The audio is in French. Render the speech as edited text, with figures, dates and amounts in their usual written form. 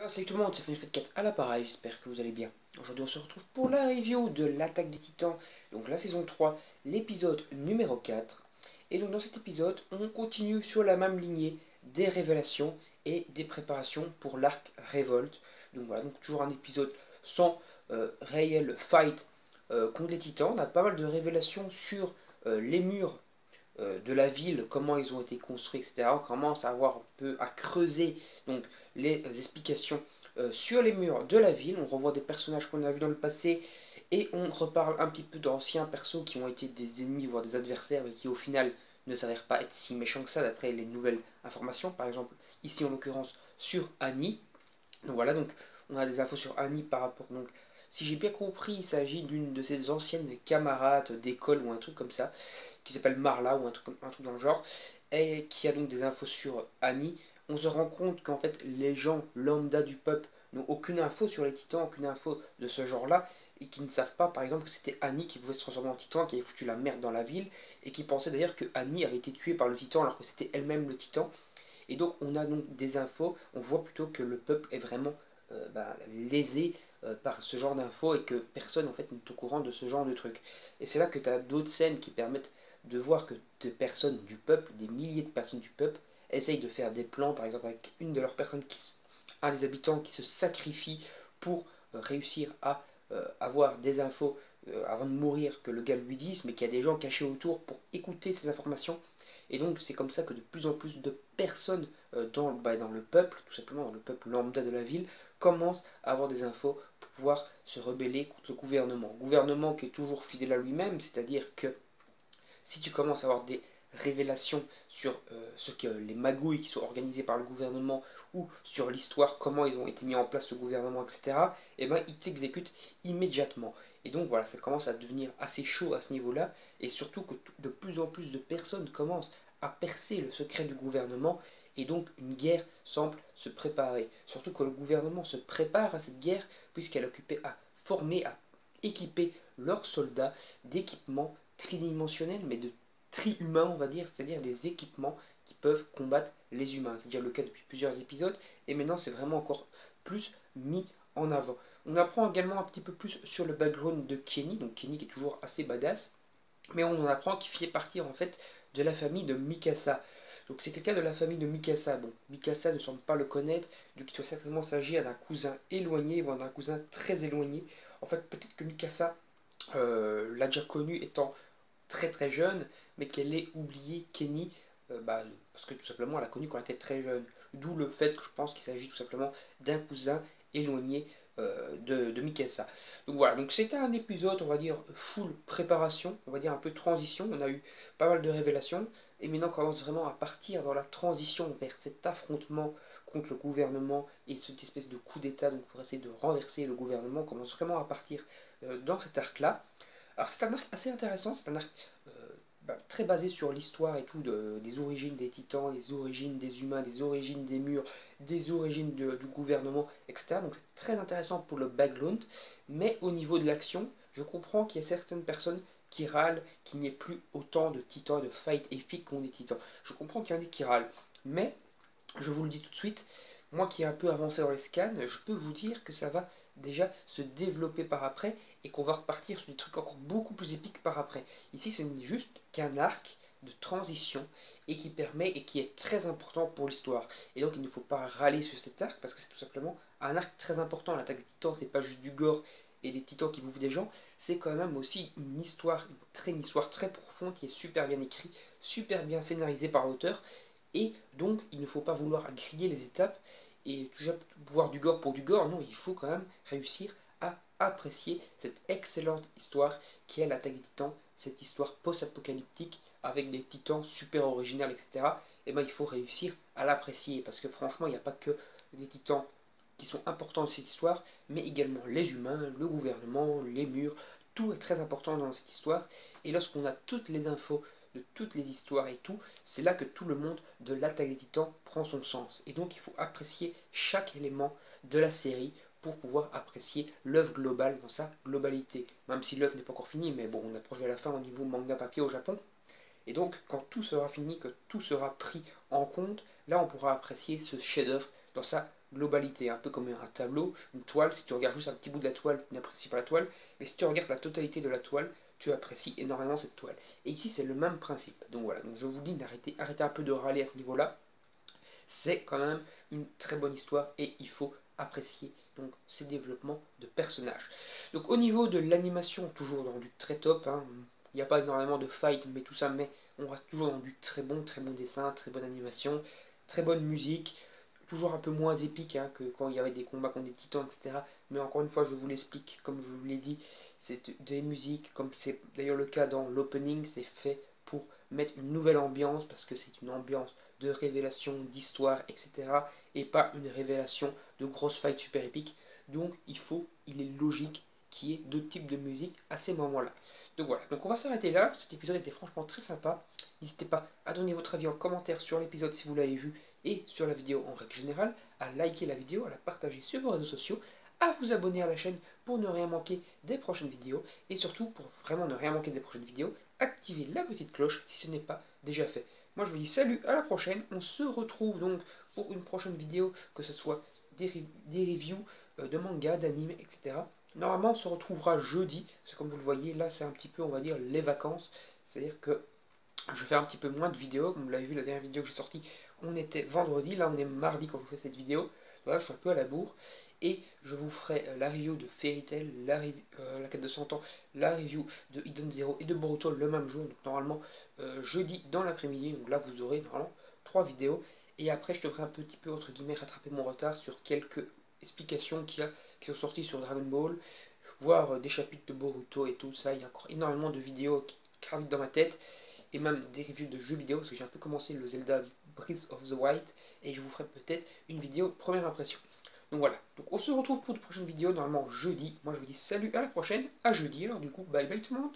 Salut tout le monde, c'est Fanny4 à l'appareil, j'espère que vous allez bien. Aujourd'hui on se retrouve pour la review de l'Attaque des Titans, donc la saison 3, l'épisode numéro 4. Et donc dans cet épisode, on continue sur la même lignée des révélations et des préparations pour l'arc Révolte. Donc voilà, donc toujours un épisode sans réel fight contre les Titans. On a pas mal de révélations sur les murs de la ville, comment ils ont été construits, etc. On commence à avoir un peu à creuser donc les explications sur les murs de la ville. On revoit des personnages qu'on a vus dans le passé et on reparle un petit peu d'anciens persos qui ont été des ennemis voire des adversaires mais qui au final ne s'avèrent pas être si méchants que ça d'après les nouvelles informations. Par exemple ici en l'occurrence sur Annie. Donc voilà, donc on a des infos sur Annie par rapport, donc si j'ai bien compris, il s'agit d'une de ses anciennes camarades d'école ou un truc comme ça, qui s'appelle Marla ou un truc dans le genre, et qui a donc des infos sur Annie. On se rend compte qu'en fait les gens lambda du peuple n'ont aucune info sur les titans, aucune info de ce genre-là, et qui ne savent pas par exemple que c'était Annie qui pouvait se transformer en titan, qui avait foutu la merde dans la ville, et qui pensaient d'ailleurs que Annie avait été tuée par le titan alors que c'était elle-même le titan. Et donc on a donc des infos, on voit plutôt que le peuple est vraiment lésé par ce genre d'infos et que personne en fait n'est au courant de ce genre de trucs. Et c'est là que tu as d'autres scènes qui permettent de voir que des personnes du peuple, des milliers de personnes du peuple, essayent de faire des plans, par exemple avec une de leurs personnes, un des habitants qui se sacrifie pour réussir à avoir des infos avant de mourir que le gars lui dise, mais qu'il y a des gens cachés autour pour écouter ces informations. Et donc c'est comme ça que de plus en plus de personnes dans le peuple, tout simplement dans le peuple lambda de la ville, commencent à avoir des infos pour pouvoir se rebeller contre le gouvernement. Gouvernement qui est toujours fidèle à lui-même, c'est-à-dire que si tu commences à avoir des révélations sur les magouilles qui sont organisées par le gouvernement ou sur l'histoire, comment ils ont été mis en place le gouvernement, etc., et ben ils t'exécutent immédiatement. Et donc voilà, ça commence à devenir assez chaud à ce niveau-là, et surtout que de plus en plus de personnes commencent à percer le secret du gouvernement, et donc une guerre semble se préparer. Surtout que le gouvernement se prépare à cette guerre, puisqu'elle est occupée à former, à équiper leurs soldats d'équipements tridimensionnels, mais de tri-humains, on va dire, c'est-à-dire des équipements qui peuvent combattre les humains. C'est déjà le cas depuis plusieurs épisodes, et maintenant c'est vraiment encore plus mis en avant. On apprend également un petit peu plus sur le background de Kenny, donc Kenny qui est toujours assez badass, mais on en apprend qu'il fait partie en fait de la famille de Mikasa. Donc c'est quelqu'un de la famille de Mikasa. Bon, Mikasa ne semble pas le connaître, donc il doit certainement s'agir d'un cousin éloigné, voire d'un cousin très éloigné. En fait, peut-être que Mikasa l'a déjà connu étant très très jeune, mais qu'elle ait oublié Kenny, parce que tout simplement elle a connu quand elle était très jeune. D'où le fait que je pense qu'il s'agit tout simplement d'un cousin éloigné de Mikasa. Donc voilà, donc c'était un épisode, on va dire, full préparation, on va dire un peu transition. On a eu pas mal de révélations, et maintenant on commence vraiment à partir dans la transition vers cet affrontement contre le gouvernement et cette espèce de coup d'état, donc pour essayer de renverser le gouvernement, on commence vraiment à partir dans cet arc-là. Alors c'est un arc assez intéressant, c'est un arc très basé sur l'histoire et tout, des origines des titans, des origines des humains, des origines des murs, des origines du gouvernement, etc. Donc c'est très intéressant pour le background, mais au niveau de l'action, je comprends qu'il y a certaines personnes qui râlent qu'il n'y ait plus autant de titans, de fights épiques contre des titans. Je comprends qu'il y en ait qui râlent, mais je vous le dis tout de suite, moi qui ai un peu avancé dans les scans, je peux vous dire que ça va déjà se développer par après et qu'on va repartir sur des trucs encore beaucoup plus épiques par après. Ici, ce n'est juste qu'un arc de transition et qui permet et qui est très important pour l'histoire. Et donc, il ne faut pas râler sur cet arc parce que c'est tout simplement un arc très important. L'attaque des titans, c'est pas juste du gore et des titans qui bouffent des gens, c'est quand même aussi une histoire très profonde qui est super bien écrite, super bien scénarisée par l'auteur et donc, il ne faut pas vouloir griller les étapes et toujours voir du gore pour du gore. Non, il faut quand même réussir à apprécier cette excellente histoire qui est l'attaque des titans, cette histoire post-apocalyptique avec des titans super originales, etc. Et ben, il faut réussir à l'apprécier parce que franchement, il n'y a pas que des titans qui sont importants dans cette histoire, mais également les humains, le gouvernement, les murs. Tout est très important dans cette histoire. Et lorsqu'on a toutes les infos de toutes les histoires et tout, c'est là que tout le monde de l'attaque des titans prend son sens. Et donc il faut apprécier chaque élément de la série pour pouvoir apprécier l'œuvre globale dans sa globalité. Même si l'œuvre n'est pas encore finie, mais bon, on approche de la fin au niveau manga papier au Japon. Et donc, quand tout sera fini, que tout sera pris en compte, là on pourra apprécier ce chef-d'œuvre dans sa globalité, un peu comme un tableau, une toile. Si tu regardes juste un petit bout de la toile, tu n'apprécies pas la toile, mais si tu regardes la totalité de la toile, tu apprécies énormément cette toile. Et ici, c'est le même principe. Donc voilà, donc je vous dis d'arrêter un peu de râler à ce niveau-là. C'est quand même une très bonne histoire et il faut apprécier donc ces développements de personnages. Donc au niveau de l'animation, toujours dans du très top, hein. Il n'y a pas énormément de fight, mais tout ça, mais on reste toujours dans du très bon dessin, très bonne animation, très bonne musique, toujours un peu moins épique hein, que quand il y avait des combats contre des titans, etc. Mais encore une fois, je vous l'explique, comme je vous l'ai dit, c'est des musiques, comme c'est d'ailleurs le cas dans l'opening, c'est fait pour mettre une nouvelle ambiance, parce que c'est une ambiance de révélation, d'histoire, etc. Et pas une révélation de grosses fights super épiques. Donc il est logique qu'il y ait deux types de musique à ces moments-là. Donc voilà, donc on va s'arrêter là. Cet épisode était franchement très sympa. N'hésitez pas à donner votre avis en commentaire sur l'épisode si vous l'avez vu et sur la vidéo en règle générale, à liker la vidéo, à la partager sur vos réseaux sociaux, à vous abonner à la chaîne pour ne rien manquer des prochaines vidéos et surtout pour vraiment ne rien manquer des prochaines vidéos, activez la petite cloche si ce n'est pas déjà fait. Moi je vous dis salut, à la prochaine, on se retrouve donc pour une prochaine vidéo, que ce soit des reviews de manga, d'anime, etc. Normalement on se retrouvera jeudi, parce que comme vous le voyez là c'est un petit peu on va dire les vacances, c'est-à-dire que je fais un petit peu moins de vidéos, comme vous l'avez vu la dernière vidéo que j'ai sortie, on était vendredi, là on est mardi quand je vous fais cette vidéo, voilà je suis un peu à la bourre, et je vous ferai la review de Fairy Tail, la quête de 100 ans, la review de Hidden Zero et de Boruto le même jour, donc normalement jeudi dans l'après-midi, donc là vous aurez normalement 3 vidéos, et après je devrais un petit peu entre guillemets rattraper mon retard sur quelques explications qui sont sorties sur Dragon Ball, voir des chapitres de Boruto et tout ça, il y a encore énormément de vidéos qui gravitent dans ma tête, et même des reviews de jeux vidéo, parce que j'ai un peu commencé le Zelda Breath of the Wild, et je vous ferai peut-être une vidéo première impression. Donc voilà, donc on se retrouve pour de prochaines vidéos, normalement jeudi. Moi je vous dis salut, à la prochaine, à jeudi, alors du coup, bye bye tout le monde.